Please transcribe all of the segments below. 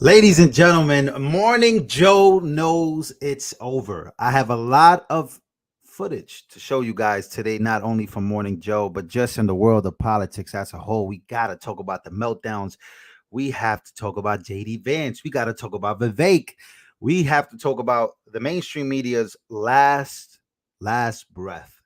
Ladies and gentlemen, Morning Joe knows it's over. I have a lot of footage to show you guys today, not only from Morning Joe, but just in the world of politics as a whole. We got to talk about the meltdowns. We have to talk about JD Vance. We got to talk about Vivek. We have to talk about the mainstream media's last breath.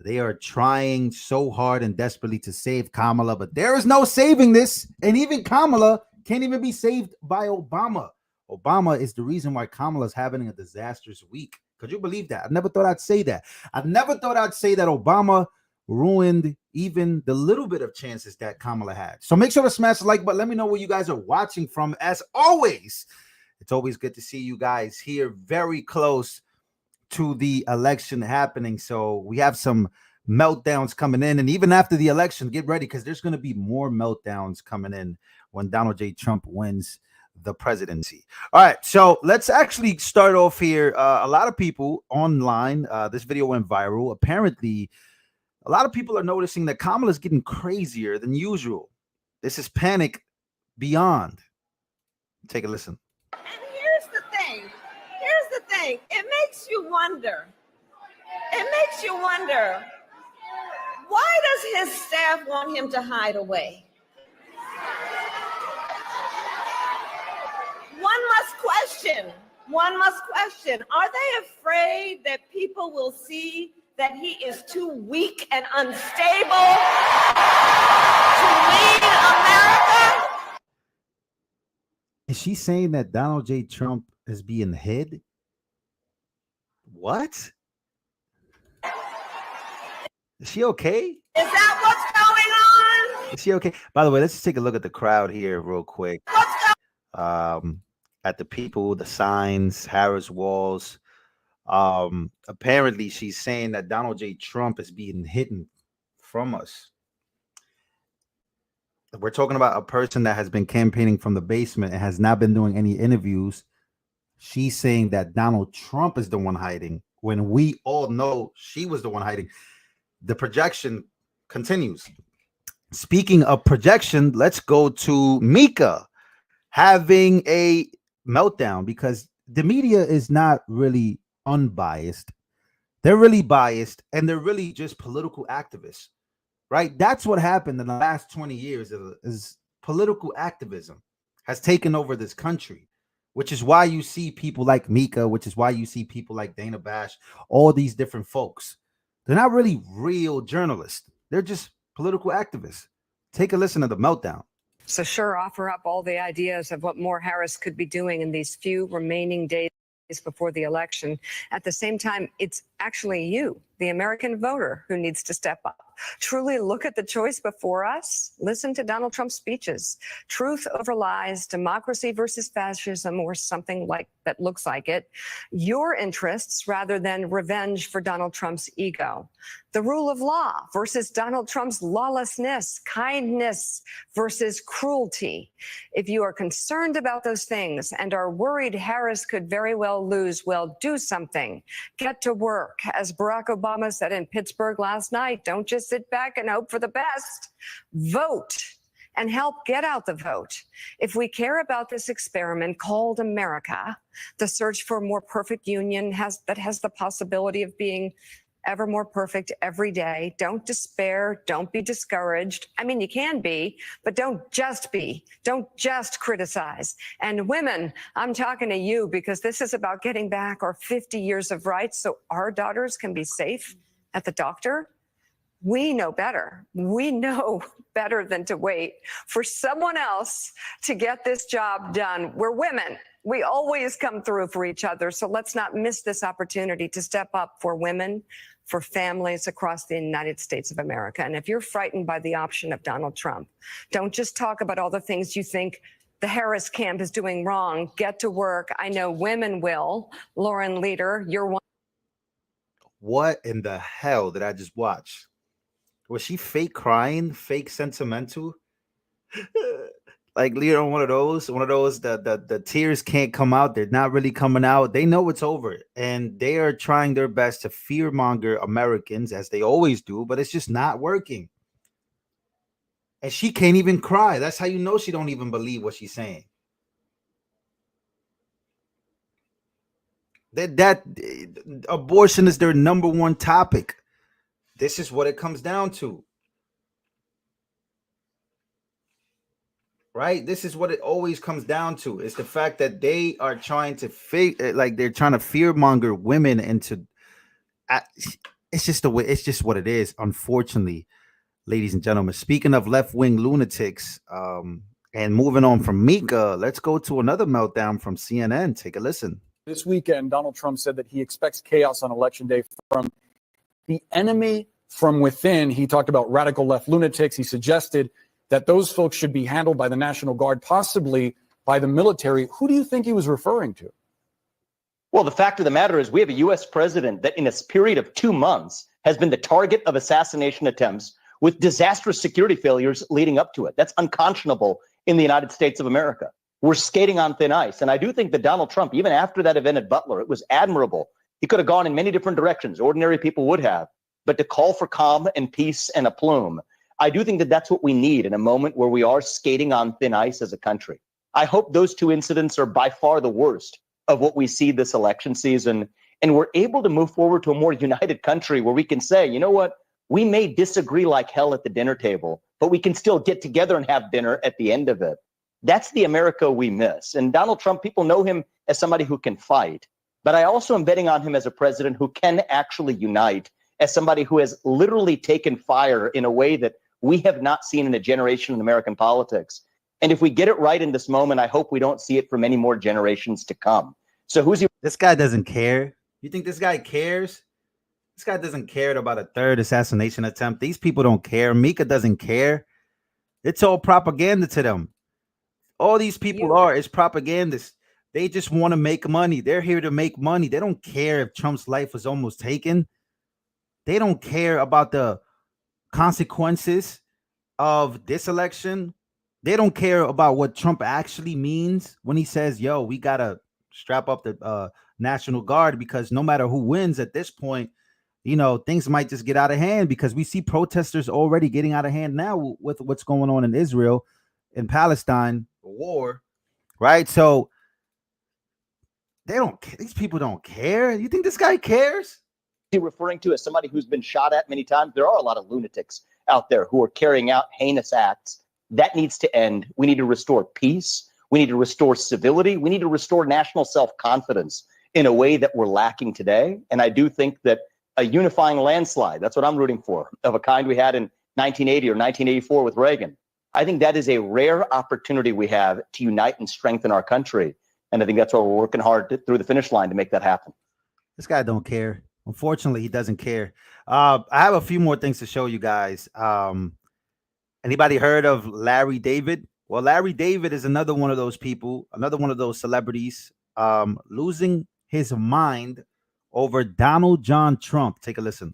They are trying so hard and desperately to save Kamala, but there is no saving this. And even Kamala can't even be saved by Obama. Obama is the reason why Kamala is having a disastrous week. Could you believe that? I never thought I'd say that. I never thought I'd say that Obama ruined even the little bit of chances that Kamala had. So make sure to smash the like button. Let me know where you guys are watching from. As always, it's always good to see you guys here very close to the election happening. So we have some meltdowns coming in. And even after the election, get ready because there's going to be more meltdowns coming in when Donald J. Trump wins the presidency. All right, so let's actually start off here. A lot of people online, this video went viral. Apparently, a lot of people are noticing that Kamala is getting crazier than usual. This is panic beyond. Take a listen. And here's the thing. It makes you wonder. Why does his staff want him to hide away? One must question. Are they afraid that people will see that he is too weak and unstable to lead America? Is she saying that Donald J. Trump is being hid? What? Is she okay? Is that what's going on? Is she okay? By the way, let's just take a look at the crowd here real quick. At the people, the signs, Harris walls. Apparently she's saying that Donald J. Trump is being hidden from us. We're talking about a person that has been campaigning from the basement and has not been doing any interviews. She's saying that Donald Trump is the one hiding when we all know she was the one hiding. The projection continues. Speaking of projection, let's go to Mika having a meltdown because the media is not really unbiased. They're really biased and they're really just political activists, right? That's what happened in the last 20 years is political activism has taken over this country, which is why you see people like Mika, which is why you see people like Dana Bash, all these different folks. They're not really real journalists. They're just political activists. Take a listen to the meltdown. So sure, offer up all the ideas of what more Harris could be doing in these few remaining days before the election. At the same time, it's actually you, the American voter, who needs to step up. Truly look at the choice before us. Listen to Donald Trump's speeches. Truth over lies, democracy versus fascism, or something like that looks like it. Your interests rather than revenge for Donald Trump's ego. The rule of law versus Donald Trump's lawlessness. Kindness versus cruelty. If you are concerned about those things and are worried Harris could very well lose, well, do something. Get to work. As Barack Obama said in Pittsburgh last night, don't just sit back and hope for the best. Vote and help get out the vote. If we care about this experiment called America, the search for a more perfect union that has the possibility of being ever more perfect every day. Don't despair. Don't be discouraged. I mean, you can be, but don't just be. Don't just criticize. And women, I'm talking to you because this is about getting back our 50 years of rights so our daughters can be safe at the doctor. We know better. We know better than to wait for someone else to get this job done. We're women. We always come through for each other. So let's not miss this opportunity to step up for women, for families across the United States of America. And if you're frightened by the option of Donald Trump, don't just talk about all the things you think the Harris camp is doing wrong. Get to work. I know women will. Lauren Leader, you're one. What in the hell did I just watch? Was she fake crying, fake sentimental? Like Leo, one of those the tears can't come out. They're not really coming out. They know it's over, and they are trying their best to fearmonger Americans as they always do, but it's just not working. And she can't even cry. That's how you know she don't even believe what she's saying. That abortion is their number one topic. This is what it comes down to. Right? This is what it always comes down to. It's the fact that they are trying to they're trying to fear monger women into it's just the way, it's just what it is, unfortunately, ladies and gentlemen. Speaking of left-wing lunatics, and moving on from Mika, let's go to another meltdown from CNN. Take a listen. This weekend, Donald Trump said that he expects chaos on Election Day from the enemy from within. He talked about radical left lunatics. He suggested that those folks should be handled by the National Guard, possibly by the military. Who do you think he was referring to? Well, the fact of the matter is we have a U.S. president that in a period of 2 months has been the target of assassination attempts with disastrous security failures leading up to it. That's unconscionable in the United States of America. We're skating on thin ice. And I do think that Donald Trump, even after that event at Butler, it was admirable. He could have gone in many different directions. Ordinary people would have. But to call for calm and peace and a plume, I do think that that's what we need in a moment where we are skating on thin ice as a country. I hope those two incidents are by far the worst of what we see this election season. And we're able to move forward to a more united country where we can say, you know what? We may disagree like hell at the dinner table, but we can still get together and have dinner at the end of it. That's the America we miss. And Donald Trump, people know him as somebody who can fight. But I also am betting on him as a president who can actually unite, as somebody who has literally taken fire in a way that we have not seen in a generation in American politics. And if we get it right in this moment, I hope we don't see it for many more generations to come. So who's he? This guy doesn't care. You think this guy cares? This guy doesn't care about a third assassination attempt. These people don't care. Mika doesn't care. It's all propaganda to them. All these people is propagandists. They just want to make money. They're here to make money. They don't care if Trump's life was almost taken. They don't care about the consequences of this election. They don't care about what Trump actually means when he says, yo, we got to strap up the National Guard, because no matter who wins at this point, you know, things might just get out of hand, because we see protesters already getting out of hand now with what's going on in Israel and Palestine, the war, right? So they don't, these people don't care. You think this guy cares? Referring to as somebody who's been shot at many times. There are a lot of lunatics out there who are carrying out heinous acts. That needs to end. We need to restore peace. We need to restore civility. We need to restore national self-confidence in a way that we're lacking today. And I do think that a unifying landslide, that's what I'm rooting for, of a kind we had in 1980 or 1984 with Reagan. I think that is a rare opportunity we have to unite and strengthen our country. And I think that's why we're working hard through the finish line to make that happen. This guy don't care. Unfortunately, he doesn't care. I have a few more things to show you guys. Anybody heard of Larry David? Well, Larry David is another one of those people, another one of those celebrities, losing his mind over Donald John Trump. Take a listen.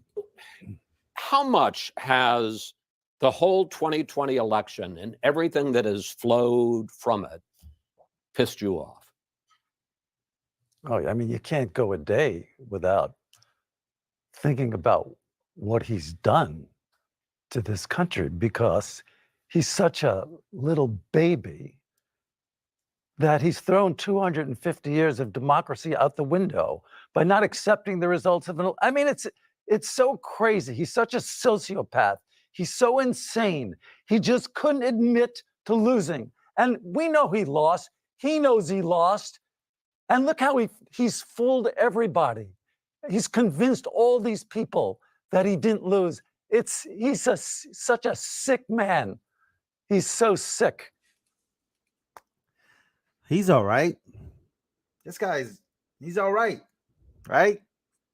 How much has the whole 2020 election and everything that has flowed from it pissed you off? Oh, I mean, you can't go a day without thinking about what he's done to this country, because he's such a little baby that he's thrown 250 years of democracy out the window by not accepting the results of an. I mean, it's so crazy. He's such a sociopath. He's so insane. He just couldn't admit to losing. And we know he lost. He knows he lost. And look how he's fooled everybody. He's convinced all these people that he didn't lose. He's such a sick man. He's so sick. He's all right. This guy's, he's all right, right?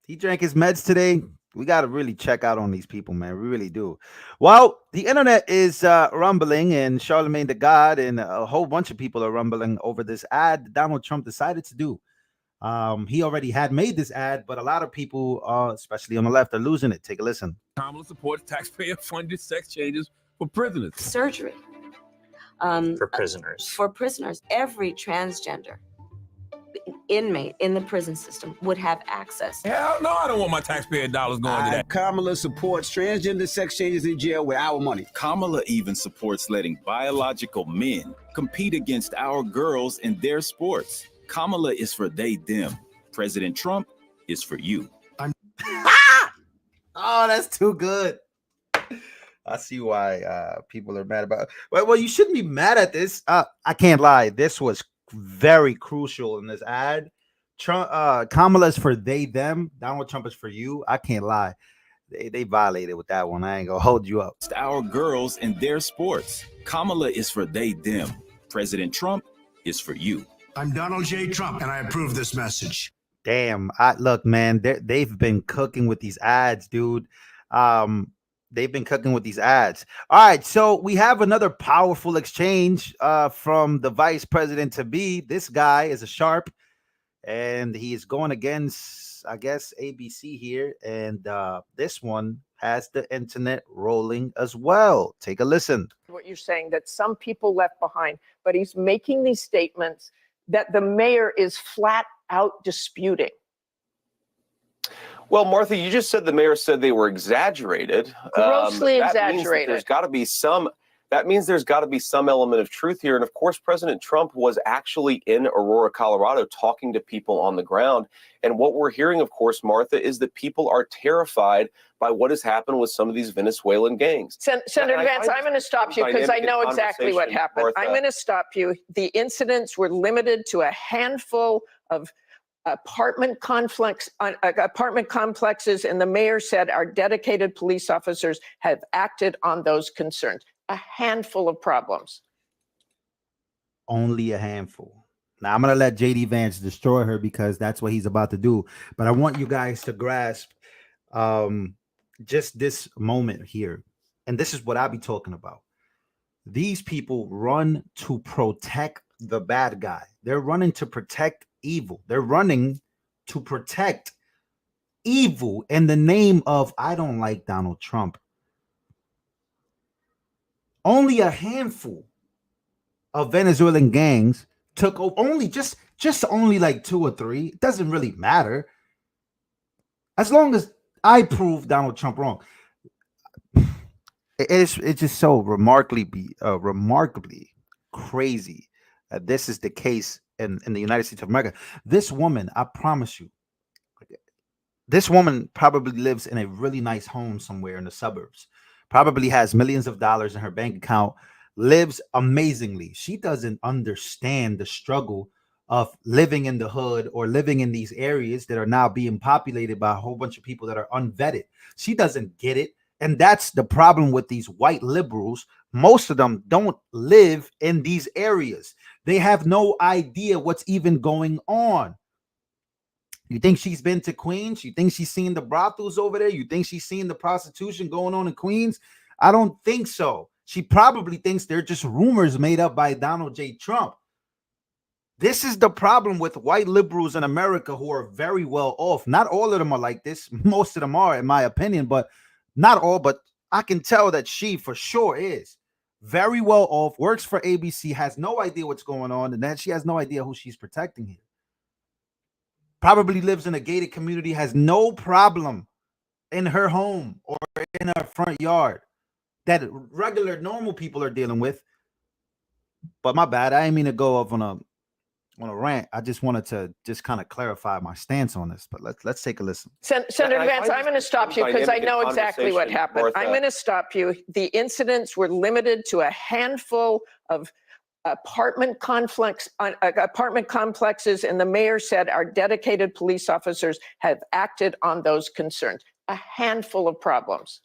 He drank his meds today. We got to really check out on these people, man. We really do. Well, the internet is rumbling, and Charlemagne the God and a whole bunch of people are rumbling over this ad that Donald Trump decided to do. He already had made this ad, but a lot of people, especially on the left, are losing it. Take a listen. Kamala supports taxpayer-funded sex changes for prisoners. Surgery. For prisoners. For prisoners. Every transgender inmate in the prison system would have access. Hell no, I don't want my taxpayer dollars going to that. Kamala supports transgender sex changes in jail with our money. Kamala even supports letting biological men compete against our girls in their sports. Kamala is for they, them. President Trump is for you. Oh, that's too good. I see why people are mad about it. Well, you shouldn't be mad at this. I can't lie. This was very crucial in this ad. Trump, Kamala is for they, them. Donald Trump is for you. I can't lie. They violated with that one. I ain't gonna hold you up. Our girls and their sports. Kamala is for they, them. President Trump is for you. I'm Donald J. Trump, and I approve this message. Damn. Look, man, they've been cooking with these ads, dude. They've been cooking with these ads. All right, so we have another powerful exchange from the vice president to be. This guy is a sharp, and he is going against, I guess, ABC here. And this one has the internet rolling as well. Take a listen. What you're saying, that some people left behind, but he's making these statements that the mayor is flat out disputing. Well, Martha, you just said the mayor said they were exaggerated. Grossly exaggerated. That means there's got to be some element of truth here. And of course, President Trump was actually in Aurora, Colorado, talking to people on the ground. And what we're hearing, of course, Martha, is that people are terrified by what has happened with some of these Venezuelan gangs. Senator Vance, I'm going to stop you because I know exactly what happened. Martha. I'm going to stop you. The incidents were limited to a handful of apartment complexes, and the mayor said our dedicated police officers have acted on those concerns. A handful of problems. Only a handful. Now I'm gonna let JD Vance destroy her because that's what he's about to do. But I want you guys to grasp just this moment here, and this is what I be talking about. These people run to protect the bad guy. They're running to protect evil. They're running to protect evil in the name of I don't like Donald Trump. Only a handful of Venezuelan gangs took over. Only only like 2 or 3. It doesn't really matter as long as I prove Donald Trump wrong. It's just so remarkably crazy that this is the case in the United States of America. This woman, I promise you, this woman probably lives in a really nice home somewhere in the suburbs, probably has millions of dollars in her bank account, lives amazingly. She doesn't understand the struggle of living in the hood or living in these areas that are now being populated by a whole bunch of people that are unvetted. She doesn't get it. And that's the problem with these white liberals. Most of them don't live in these areas. They have no idea what's even going on. You think she's been to Queens? You think she's seen the brothels over there? You think she's seen the prostitution going on in Queens? I don't think so. She probably thinks they're just rumors made up by Donald J. Trump. This is the problem with white liberals in America who are very well off. Not all of them are like this. Most of them are, in my opinion, but not all. But I can tell that she for sure is very well off, works for ABC, has no idea what's going on, and then she has no idea who she's protecting here. Probably lives in a gated community, has no problem in her home or in her front yard that regular normal people are dealing with. But my bad, I didn't mean to go off on a rant. I just wanted to just kind of clarify my stance on this. But let's take a listen. Senator Vance, I'm going to stop you because I know exactly what happened. Martha. I'm going to stop you. The incidents were limited to a handful of apartment complexes, and the mayor said our dedicated police officers have acted on those concerns. A handful of problems.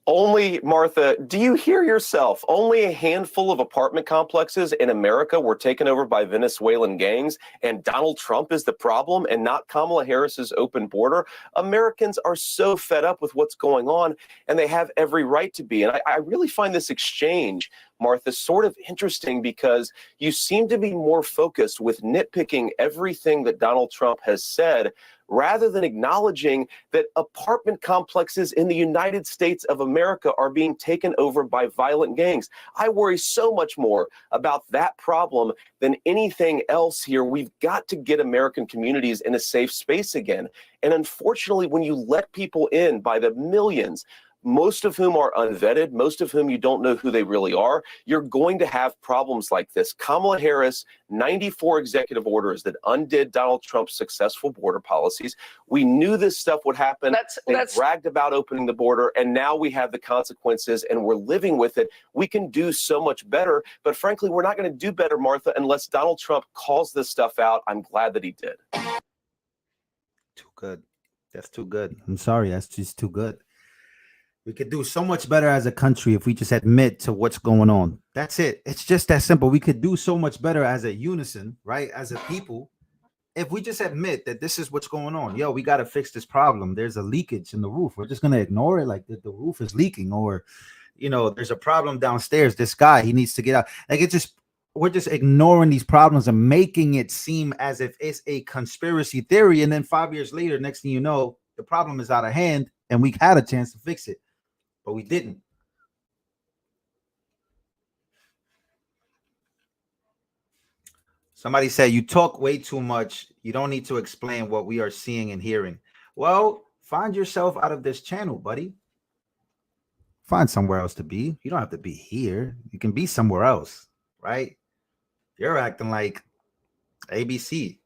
Only, Martha, do you hear yourself? Only a handful of apartment complexes in America were taken over by Venezuelan gangs, and Donald Trump is the problem and not Kamala Harris's open border. Americans are so fed up with what's going on, and they have every right to be. And I really find this exchange, Martha, sort of interesting because you seem to be more focused with nitpicking everything that Donald Trump has said rather than acknowledging that apartment complexes in the United States of America are being taken over by violent gangs. I worry so much more about that problem than anything else here. We've got to get American communities in a safe space again. And unfortunately, when you let people in by the millions, most of whom are unvetted, most of whom you don't know who they really are, you're going to have problems like this. Kamala Harris, 94 executive orders that undid Donald Trump's successful border policies. We knew this stuff would happen. They bragged about opening the border, and now we have the consequences, and we're living with it. We can do so much better, but frankly, we're not going to do better, Martha, unless Donald Trump calls this stuff out. I'm glad that he did. Too good. That's too good. I'm sorry. That's just too good. We could do so much better as a country if we just admit to what's going on. That's it. It's just that simple. We could do so much better as a unison, right? As a people, if we just admit that this is what's going on. Yo, we got to fix this problem. There's a leakage in the roof. We're just going to ignore it like the roof is leaking, or, you know, there's a problem downstairs. This guy, he needs to get out. Like, it just, we're just ignoring these problems and making it seem as if it's a conspiracy theory. And then 5 years later, next thing you know, the problem is out of hand and we had a chance to fix it, but we didn't. Somebody said, you talk way too much. You don't need to explain what we are seeing and hearing. Well, find yourself out of this channel, buddy. Find somewhere else to be. You don't have to be here. You can be somewhere else, right? You're acting like ABC.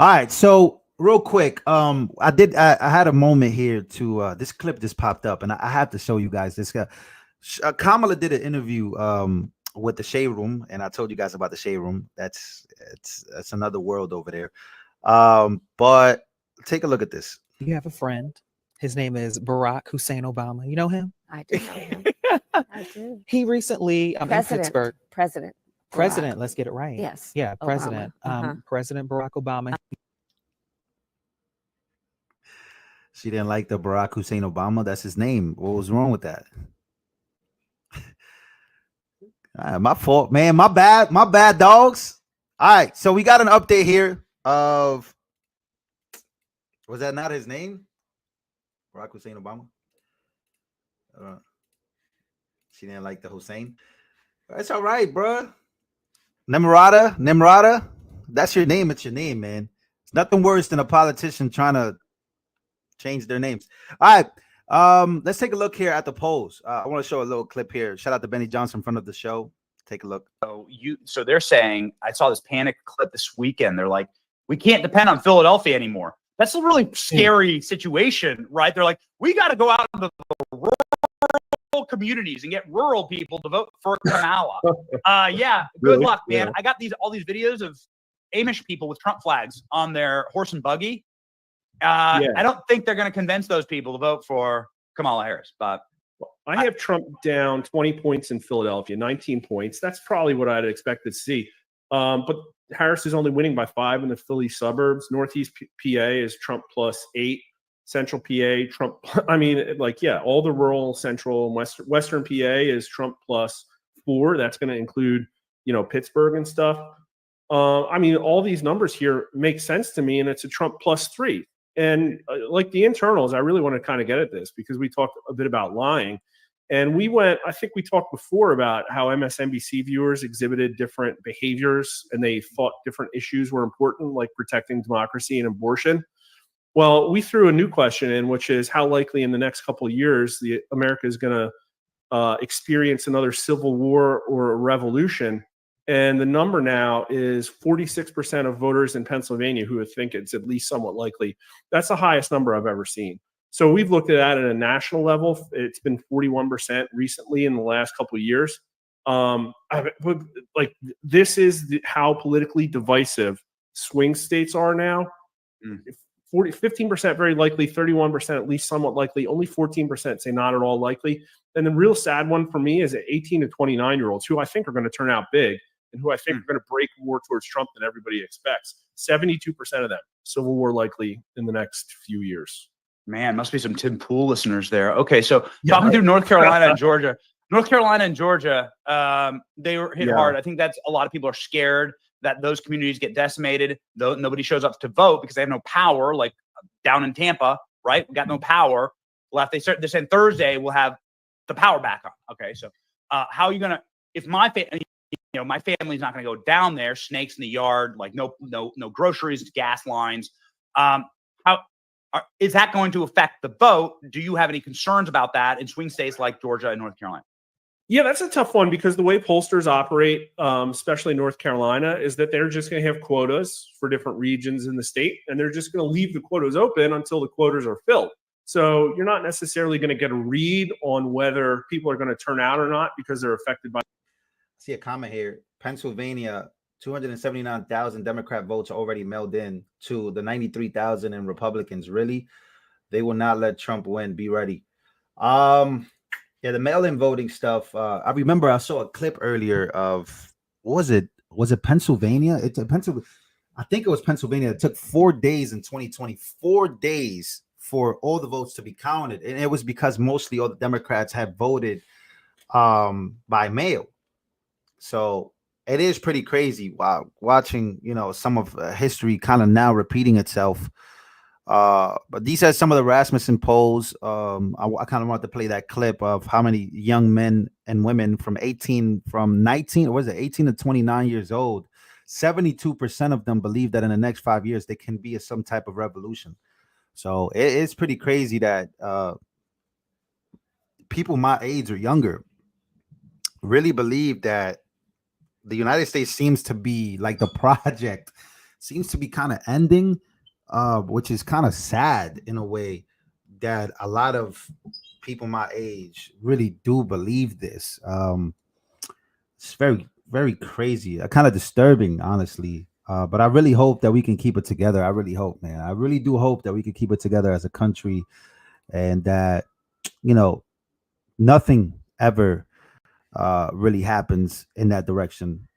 All right, so real quick, I had a moment here to this clip just popped up, and I have to show you guys this guy. Kamala did an interview with the Shade Room, and I told you guys about the Shade Room. That's another world over there. But take a look at this. You have a friend. His name is Barack Hussein Obama. You know him? I do know him. I do. He recently in Pittsburgh. President. Let's get it right. Yes. Yeah, Obama. President. President Barack Obama. She didn't like the Barack Hussein Obama. That's his name. What was wrong with that? My fault, man. My bad, dogs. All right, so we got an update here of, was that not his name? Barack Hussein Obama. She didn't like the Hussein. That's all right, bro. Nimrata. That's your name. It's your name, man. It's nothing worse than a politician trying to change their names. All right. Let's take a look here at the polls. I want to show a little clip here. Shout out to Benny Johnson in front of the show. Take a look. So they're saying, I saw this panic clip this weekend. They're like, we can't depend on Philadelphia anymore. That's a really scary situation, right? They're like, we got to go out into the rural communities and get rural people to vote for Kamala. Yeah, good luck, man. I got all these videos of Amish people with Trump flags on their horse and buggy. I don't think they're going to convince those people to vote for Kamala Harris, but I have Trump down 20 points in Philadelphia, 19 points. That's probably what I'd expect to see. But Harris is only winning by 5 in the Philly suburbs. Northeast PA is Trump +8. Central PA, Trump. I mean, all the rural, central, and western PA is Trump +4. That's going to include, Pittsburgh and stuff. I mean, all these numbers here make sense to me, and it's a Trump +3. And like the internals, I really want to kind of get at this because we talked a bit about lying. And I think we talked before about how MSNBC viewers exhibited different behaviors and they thought different issues were important, like protecting democracy and abortion. Well, we threw a new question in, which is how likely in the next couple of years America is going to experience another civil war or a revolution. And the number now is 46% of voters in Pennsylvania who would think it's at least somewhat likely. That's the highest number I've ever seen. So we've looked at that at a national level. It's been 41% recently in the last couple of years. This is how politically divisive swing states are now. 15% very likely, 31% at least somewhat likely, only 14% say not at all likely. And the real sad one for me is 18 to 29-year-olds who I think are going to turn out big and who I think are going to break more towards Trump than everybody expects. 72% of them, civil war likely in the next few years. Man, must be some Tim Pool listeners there. Okay, so talking through North Carolina and Georgia. North Carolina and Georgia, they were hit hard. I think that's a lot of people are scared that those communities get decimated, though nobody shows up to vote because they have no power, like down in Tampa, right? We got no power left. They're saying Thursday we'll have the power back on. Okay, so how are you gonna? If my my family's not gonna go down there, snakes in the yard, like no groceries, gas lines. Is that going to affect the vote? Do you have any concerns about that in swing states like Georgia and North Carolina? Yeah, that's a tough one because the way pollsters operate, especially North Carolina, is that they're just going to have quotas for different regions in the state, and they're just going to leave the quotas open until the quotas are filled. So you're not necessarily going to get a read on whether people are going to turn out or not because they're affected by. I see a comment here. Pennsylvania, 279,000 Democrat votes already mailed in to the 93,000 in Republicans. Really? They will not let Trump win. Be ready. Yeah, the mail-in voting stuff. I remember I saw a clip earlier of, what was it? Was it Pennsylvania? I think it was Pennsylvania. It took 4 days in 2020, 4 days for all the votes to be counted. And it was because mostly all the Democrats had voted by mail. So it is pretty crazy watching, some of history kind of now repeating itself. But these are some of the Rasmussen polls. I kind of want to play that clip of how many young men and women from 18 to 29 years old, 72% of them believe that in the next 5 years there can be some type of revolution. So it's pretty crazy that people my age or younger really believe that the United States seems to be like the project seems to be kind of ending. Which is kind of sad in a way that a lot of people my age really do believe this. It's very, very crazy, kind of disturbing, honestly. But I really hope that we can keep it together. I really hope, man. I really do hope that we can keep it together as a country and that, nothing ever really happens in that direction.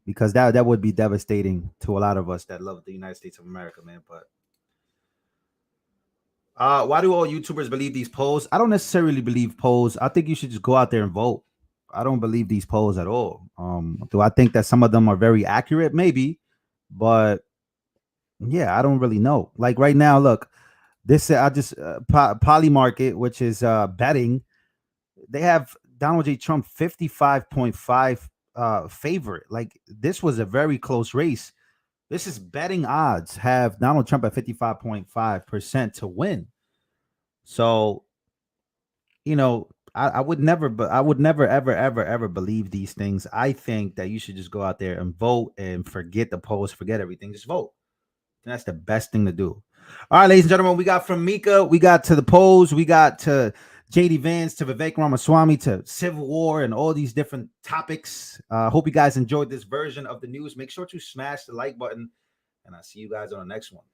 Because that would be devastating to a lot of us that love the United States of America, man. But why do all YouTubers believe these polls? I don't necessarily believe polls. I think you should just go out there and vote. I don't believe these polls at all. Do I think that some of them are very accurate? Maybe, but yeah, I don't really know. Like right now, look, this I just Polymarket, which is betting, they have Donald J. Trump 55.5 favorite. Like this was a very close race. This is betting odds have Donald Trump at 55.5% to win. So, I would never ever believe these things. I think that you should just go out there and vote and forget the polls, forget everything, just vote. And that's the best thing to do. All right, ladies and gentlemen, we got from Mika, we got to the polls, we got to JD Vance, to Vivek Ramaswamy, to Civil War, and all these different topics. Hope you guys enjoyed this version of the news. Make sure to smash the like button, and I'll see you guys on the next one.